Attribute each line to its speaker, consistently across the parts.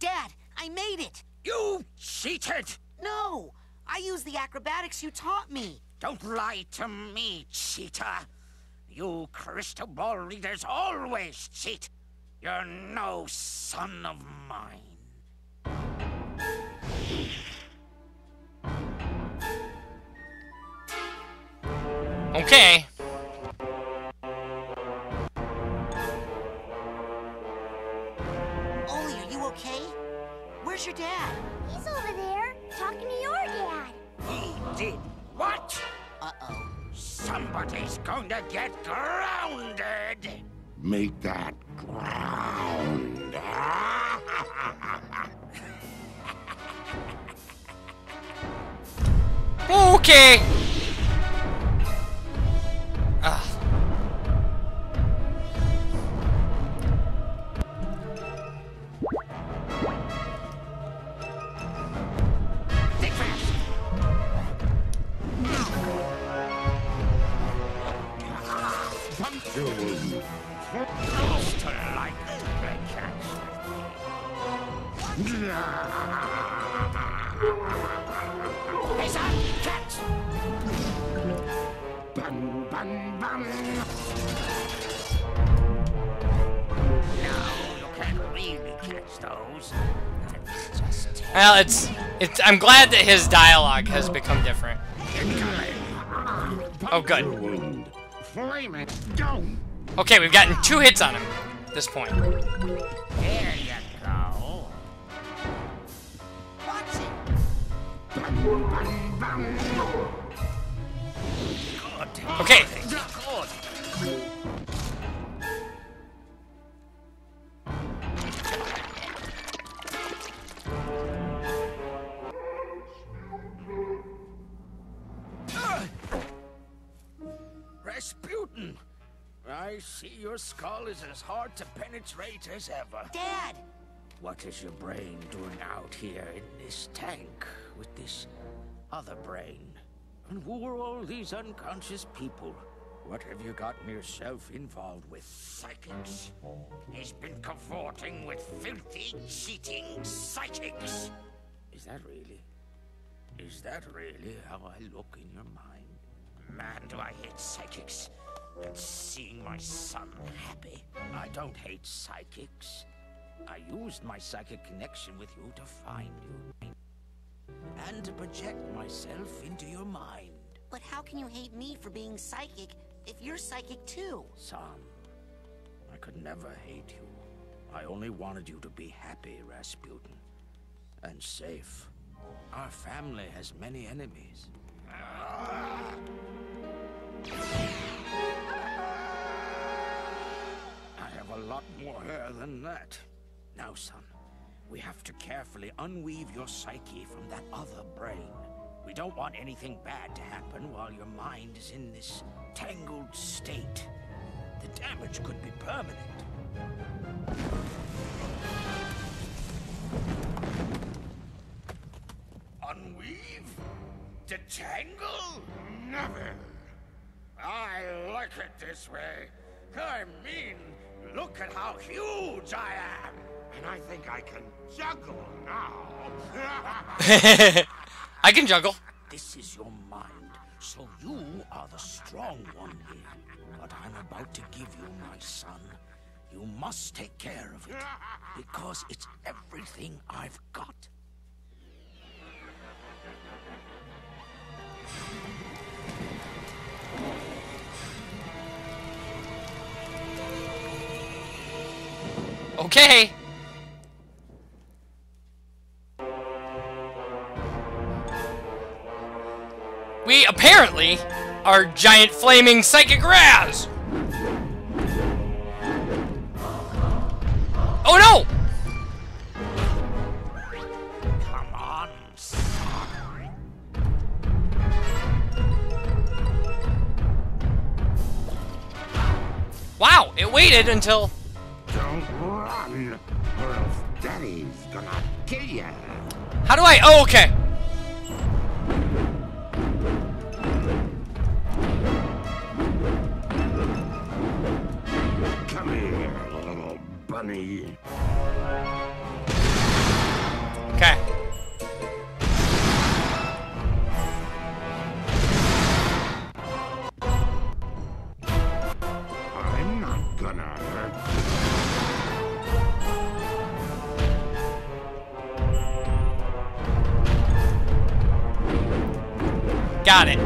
Speaker 1: Dad, I made it!
Speaker 2: You cheated!
Speaker 1: No! I used the acrobatics you taught me!
Speaker 2: Don't lie to me, cheater! You crystal ball readers always cheat! You're no son of mine.
Speaker 3: Okay.
Speaker 1: Ollie, are you okay? Where's your dad?
Speaker 4: He's over there, talking to your dad.
Speaker 2: He did what?
Speaker 1: Uh-oh.
Speaker 2: Somebody's going to get grounded!
Speaker 5: Make that ground.
Speaker 3: Okay.
Speaker 2: Think fast! Used to like big cats. Hey, son! Cats!
Speaker 5: Bun, bun, bun.
Speaker 2: No, you can't really catch those. That's just
Speaker 3: Well, it's. I'm glad that his dialogue has become different. Oh, good.
Speaker 5: Wound. Flame it. Go.
Speaker 3: Okay, we've gotten 2 hits on him at this point.
Speaker 2: There you go.
Speaker 1: Watch it!
Speaker 5: Bun, bun, bun.
Speaker 2: Good.
Speaker 3: Okay.
Speaker 2: Good. Rasputin! I see your skull is as hard to penetrate as ever.
Speaker 1: Dad!
Speaker 2: What is your brain doing out here in this tank with this other brain? And who are all these unconscious people? What have you gotten yourself involved with, psychics? He's been cavorting with filthy, cheating psychics. Is that really how I look in your mind? Man, do I hate psychics. And seeing my son happy. I don't hate psychics. I used my psychic connection with you to find you. And to project myself into your mind.
Speaker 1: But how can you hate me for being psychic if you're psychic too?
Speaker 2: Son, I could never hate you. I only wanted you to be happy, Rasputin. And safe. Our family has many enemies. I have a lot more hair than that. Now, son, we have to carefully unweave your psyche from that other brain. We don't want anything bad to happen while your mind is in this tangled state. The damage could be permanent. Unweave? Detangle? Never. I like it this way. I mean, look at how huge I am. And I think I can juggle now.
Speaker 3: I can juggle.
Speaker 2: This is your mind, so you are the strong one here. What I'm about to give you, my son, you must take care of it, because it's everything I've got.
Speaker 3: Okay. We apparently are giant flaming psychic Raz. Oh no!
Speaker 2: Come on, son.
Speaker 3: Wow, it waited until...
Speaker 5: Don't run, or else Daddy's gonna kill you.
Speaker 3: How do I... Oh, okay.
Speaker 5: Come here, little bunny.
Speaker 3: Got it.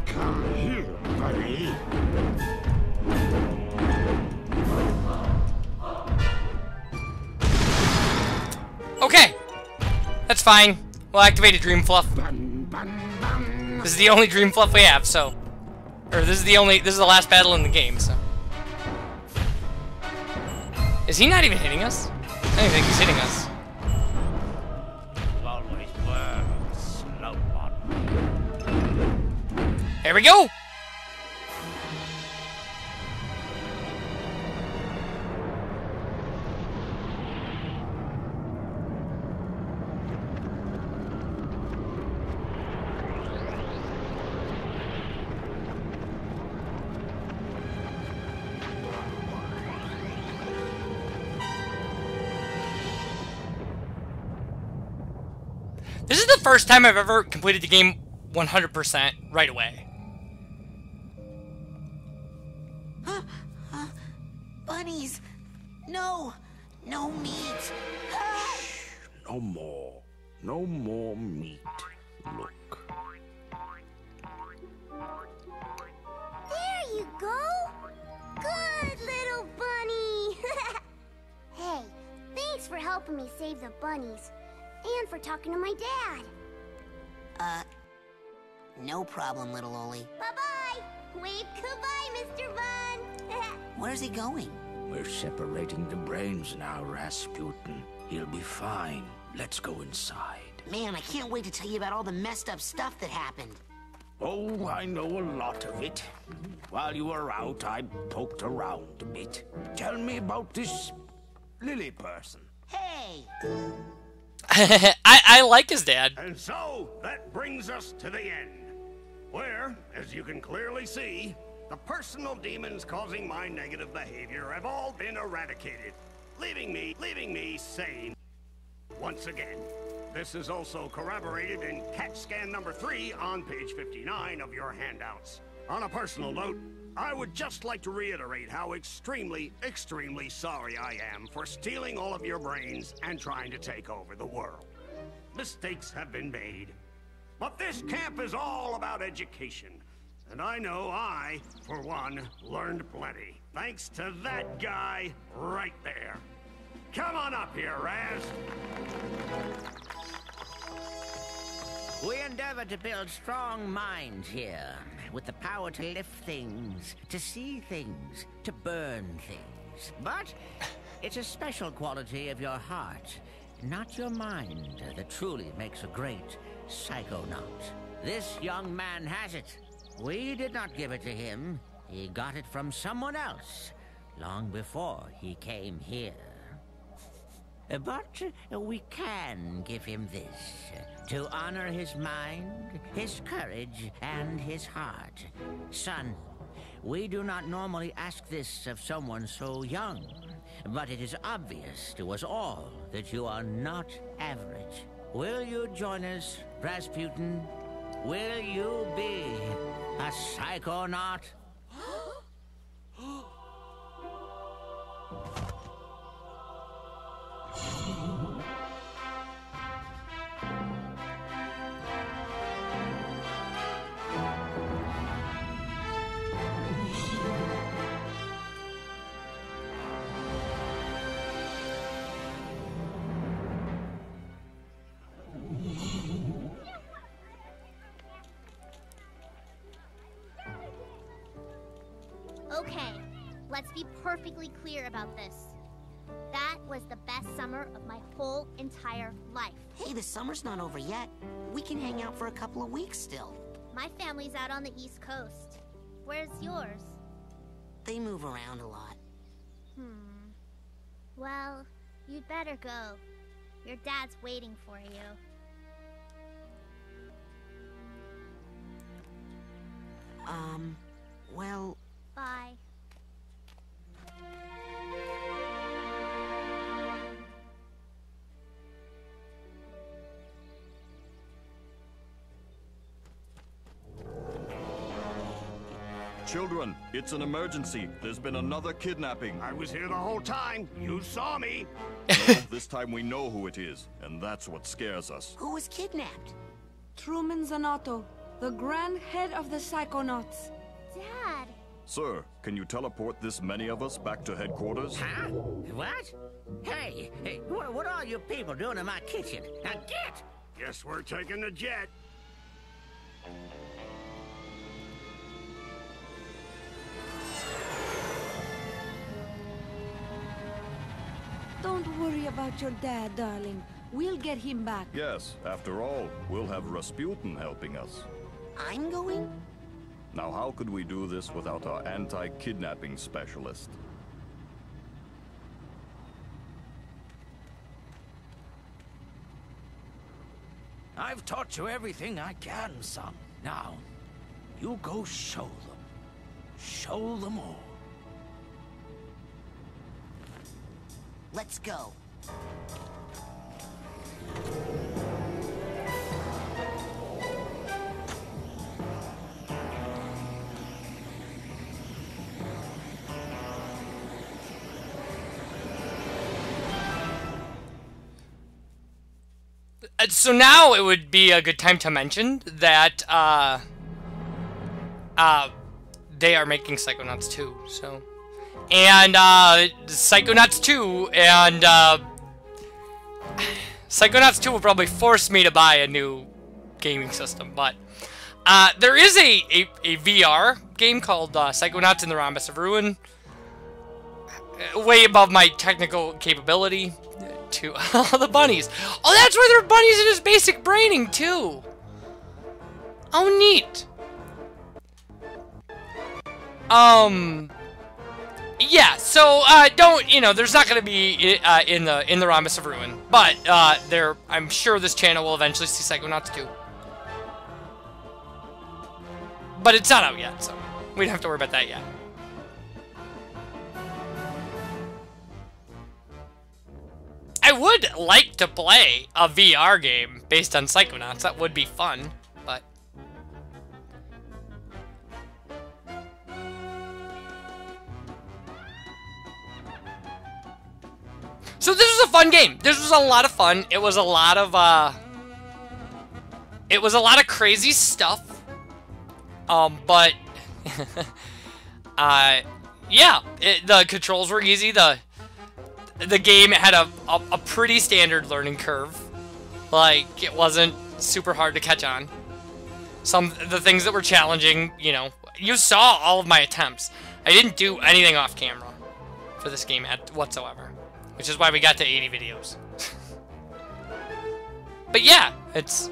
Speaker 5: Come here, buddy.
Speaker 3: Okay. That's fine. We'll activate a Dream Fluff.
Speaker 5: Bun, bun, bun.
Speaker 3: This is the only Dream Fluff we have, so... Or this is the last battle in the game, so... Is he not even hitting us? I don't think he's hitting us.
Speaker 2: You always were slow on me.
Speaker 3: Here we go! This is the first time I've ever completed the game 100% right away.
Speaker 1: Bunnies! No! No meat! Ah!
Speaker 2: No more. No more meat. Look.
Speaker 4: There you go. Good little bunny. Hey, thanks for helping me save the bunnies. And for talking to my dad.
Speaker 1: No problem, little Oli.
Speaker 4: Bye-bye. Wave goodbye, Mr. Bun.
Speaker 1: Where's he going?
Speaker 2: We're separating the brains now, Rasputin. He'll be fine. Let's go inside.
Speaker 1: Man, I can't wait to tell you about all the messed up stuff that happened.
Speaker 2: Oh, I know a lot of it. While you were out, I poked around a bit. Tell me about this Lily person.
Speaker 1: Hey!
Speaker 3: I like his dad.
Speaker 6: And so, that brings us to the end, where, as you can clearly see, the personal demons causing my negative behavior have all been eradicated, leaving me sane once again. This is also corroborated in CAT scan number 3 on page 59 of your handouts. On a personal note, I would just like to reiterate how extremely, extremely sorry I am for stealing all of your brains and trying to take over the world. Mistakes have been made. But this camp is all about education. And I know I, for one, learned plenty. Thanks to that guy right there. Come on up here, Raz.
Speaker 7: We endeavor to build strong minds here, with the power to lift things, to see things, to burn things. But it's a special quality of your heart, not your mind, that truly makes a great Psychonaut. This young man has it. We did not give it to him. He got it from someone else, long before he came here. But we can give him this, to honor his mind, his courage, and his heart. Son, we do not normally ask this of someone so young, but it is obvious to us all that you are not average. Will you join us, Rasputin? Will you be a Psychonaut?
Speaker 4: Okay, let's be perfectly clear about this. That was the best summer of my whole entire life.
Speaker 1: Hey, the summer's not over yet. We can hang out for a couple of weeks still.
Speaker 4: My family's out on the East Coast. Where's yours?
Speaker 1: They move around a lot.
Speaker 4: Well, you'd better go. Your dad's waiting for you.
Speaker 1: Well...
Speaker 4: Bye.
Speaker 8: Children, it's an emergency. There's been another kidnapping.
Speaker 6: I was here the whole time. You saw me.
Speaker 8: This time we know who it is, and that's what scares us.
Speaker 1: Who was kidnapped?
Speaker 9: Truman Zanotto, the grand head of the Psychonauts.
Speaker 4: Dad.
Speaker 8: Sir, can you teleport this many of us back to headquarters?
Speaker 7: Huh? What? Hey, what are you people doing in my kitchen? Now get!
Speaker 6: Guess we're taking the jet.
Speaker 9: Don't worry about your dad, darling. We'll get him back.
Speaker 8: Yes, after all, we'll have Rasputin helping us.
Speaker 1: I'm going?
Speaker 8: Now, how could we do this without our anti-kidnapping specialist?
Speaker 2: I've taught you everything I can, son. Now, you go show them. Show them all.
Speaker 1: Let's go.
Speaker 3: So now it would be a good time to mention that they are making Psychonauts 2, so... And, Psychonauts 2, and, Psychonauts 2 will probably force me to buy a new gaming system, but, there is a VR game called, Psychonauts in the Rhombus of Ruin. Way above my technical capability to... Oh, the bunnies! Oh, that's why there are bunnies in his basic braining, too! Oh, neat! Yeah, so, don't, you know, there's not gonna be, in the Rhombus of Ruin, but, I'm sure this channel will eventually see Psychonauts 2. But it's not out yet, so we don't have to worry about that yet. I would like to play a VR game based on Psychonauts, that would be fun, but... So this was a fun game. This was a lot of fun. It was a lot of crazy stuff. But yeah, the controls were easy. The game had a pretty standard learning curve. Like, it wasn't super hard to catch on. The things that were challenging, you know, you saw all of my attempts. I didn't do anything off camera for this game whatsoever. Which is why we got to 80 videos. But yeah, it's...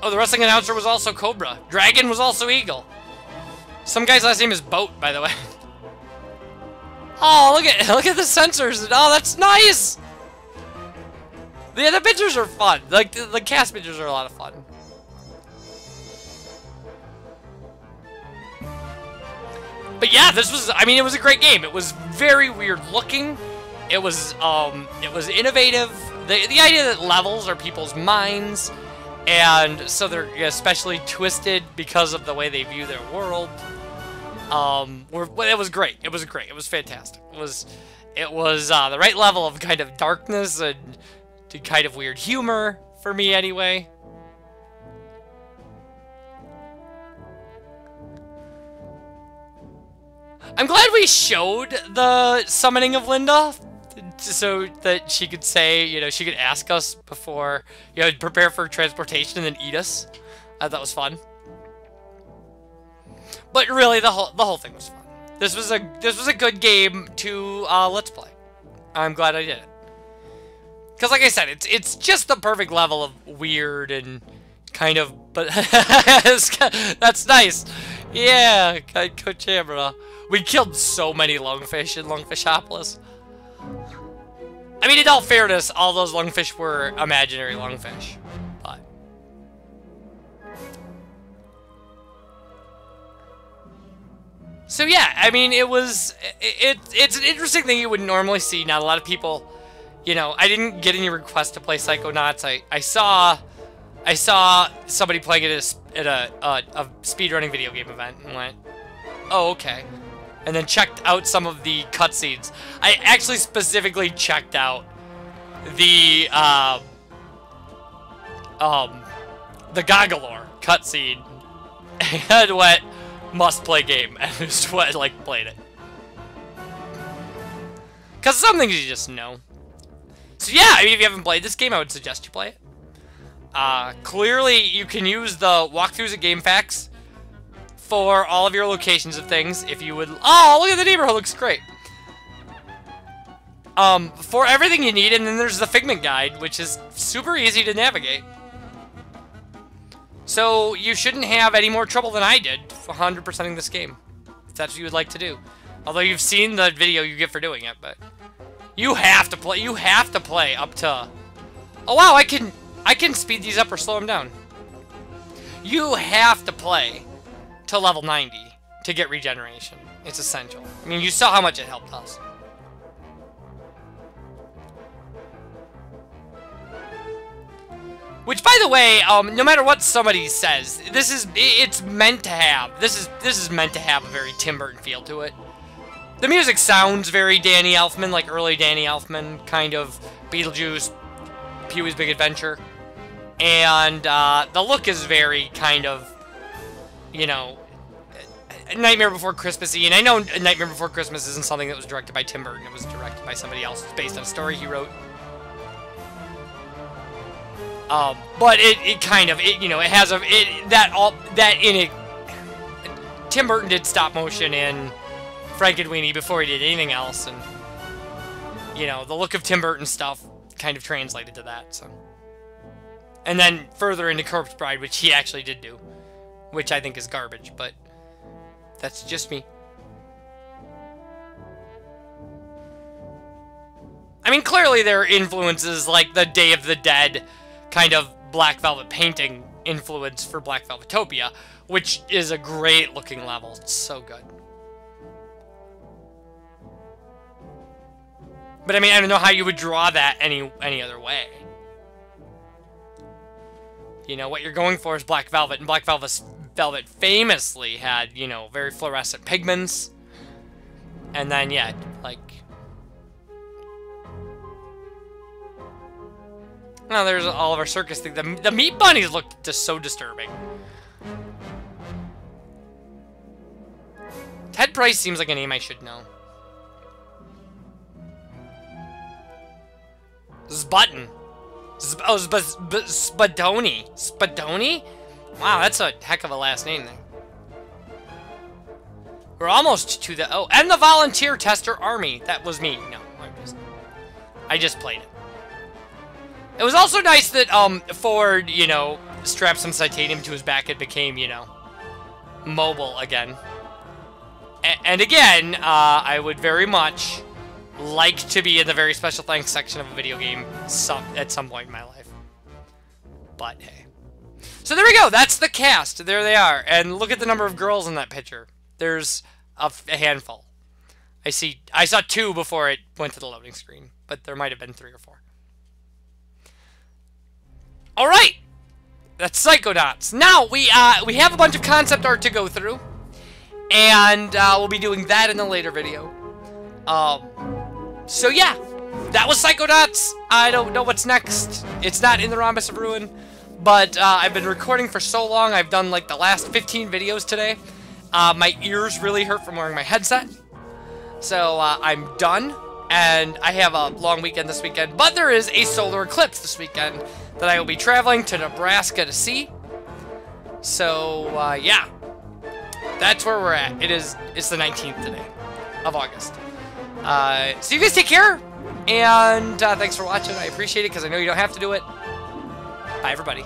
Speaker 3: Oh, the wrestling announcer was also Cobra. Dragon was also Eagle. Some guy's last name is Boat, by the way. Oh, look at the sensors. Oh, that's nice! Yeah, the pictures are fun. Like, the cast pictures are a lot of fun. But yeah, this was, I mean, it was a great game. It was very weird looking. It was innovative. The idea that levels are people's minds, and so they're especially twisted because of the way they view their world. It was great. It was great. It was fantastic. It was the right level of kind of darkness and kind of weird humor for me anyway. I'm glad we showed the summoning of Linda so that she could say, you know, she could ask us before, you know, prepare for transportation and then eat us. I thought that was fun. But really, the whole thing was fun. This was a good game to let's play. I'm glad I did it. Because like I said, it's just the perfect level of weird and kind of, but that's nice. Yeah, Coach Amara. We killed so many lungfish in Lungfishopolis. I mean, in all fairness, all those lungfish were imaginary lungfish. But so yeah, I mean, it's an interesting thing you wouldn't normally see. Not a lot of people, you know, I didn't get any requests to play Psychonauts. I saw somebody playing it at a speedrunning video game event and went, oh, okay. And then checked out some of the cutscenes. I actually specifically checked out the the Goggalore cutscene, and went must-play game, and just went, like, played it. Because some things you just know. So yeah, I mean, if you haven't played this game, I would suggest you play it. Clearly, you can use the walkthroughs at GameFAQs for all of your locations of things, if you would... Oh, look at the neighborhood, looks great. For everything you need, and then there's the Figment Guide, which is super easy to navigate. So, you shouldn't have any more trouble than I did 100%ing this game, if that's what you would like to do. Although you've seen the video you get for doing it, but... You have to play up to... Oh wow, I can speed these up or slow them down. You have to play to level 90 to get regeneration. It's essential. I mean, you saw how much it helped us. Which, by the way, no matter what somebody says, it's meant to have. This is meant to have a very Tim Burton feel to it. The music sounds very Danny Elfman, like early Danny Elfman, kind of Beetlejuice, Pee-wee's Big Adventure. And the look is very kind of, you know, Nightmare Before Christmas-y. And I know Nightmare Before Christmas isn't something that was directed by Tim Burton. It was directed by somebody else. It's based on a story he wrote. But it kind of, you know, it has that in it. Tim Burton did stop motion in Frankenweenie before he did anything else, and you know, the look of Tim Burton stuff kind of translated to that, so. And then further into Corpse Bride, which he actually did do, which I think is garbage, but that's just me. I mean, clearly there are influences like the Day of the Dead kind of Black Velvet painting influence for Black Velvetopia, which is a great looking level. It's so good. But I mean, I don't know how you would draw that any other way. You know, what you're going for is Black Velvet, and Black Velvet famously had, you know, very fluorescent pigments. And then, yeah, like... Now there's all of our circus things. The meat bunnies look just so disturbing. Ted Price seems like a name I should know. Sputton. Oh, Spadoni. Spadoni? Wow, that's a heck of a last name there. We're almost to the... Oh, and the Volunteer Tester Army. That was me. No, I just played it. It was also nice that Ford, you know, strapped some titanium to his back. It became, you know, mobile again. And again, I would very much like to be in the very special thanks section of a video game at some point in my life. But hey. So there we go. That's the cast. There they are. And look at the number of girls in that picture. There's a handful. I saw 2 before it went to the loading screen, but there might have been 3 or 4. All right. That's Psychonauts. Now we have a bunch of concept art to go through, and we'll be doing that in a later video. So yeah, that was Psychonauts. I don't know what's next. It's not in the Rhombus of Ruin, but I've been recording for so long. I've done like the last 15 videos today. My ears really hurt from wearing my headset, so I'm done. And I have a long weekend this weekend, but there is a solar eclipse this weekend that I will be traveling to Nebraska to see. So, yeah. That's where we're at. It's the 19th today of August. So you guys take care, and thanks for watching. I appreciate it, because I know you don't have to do it. Bye, everybody.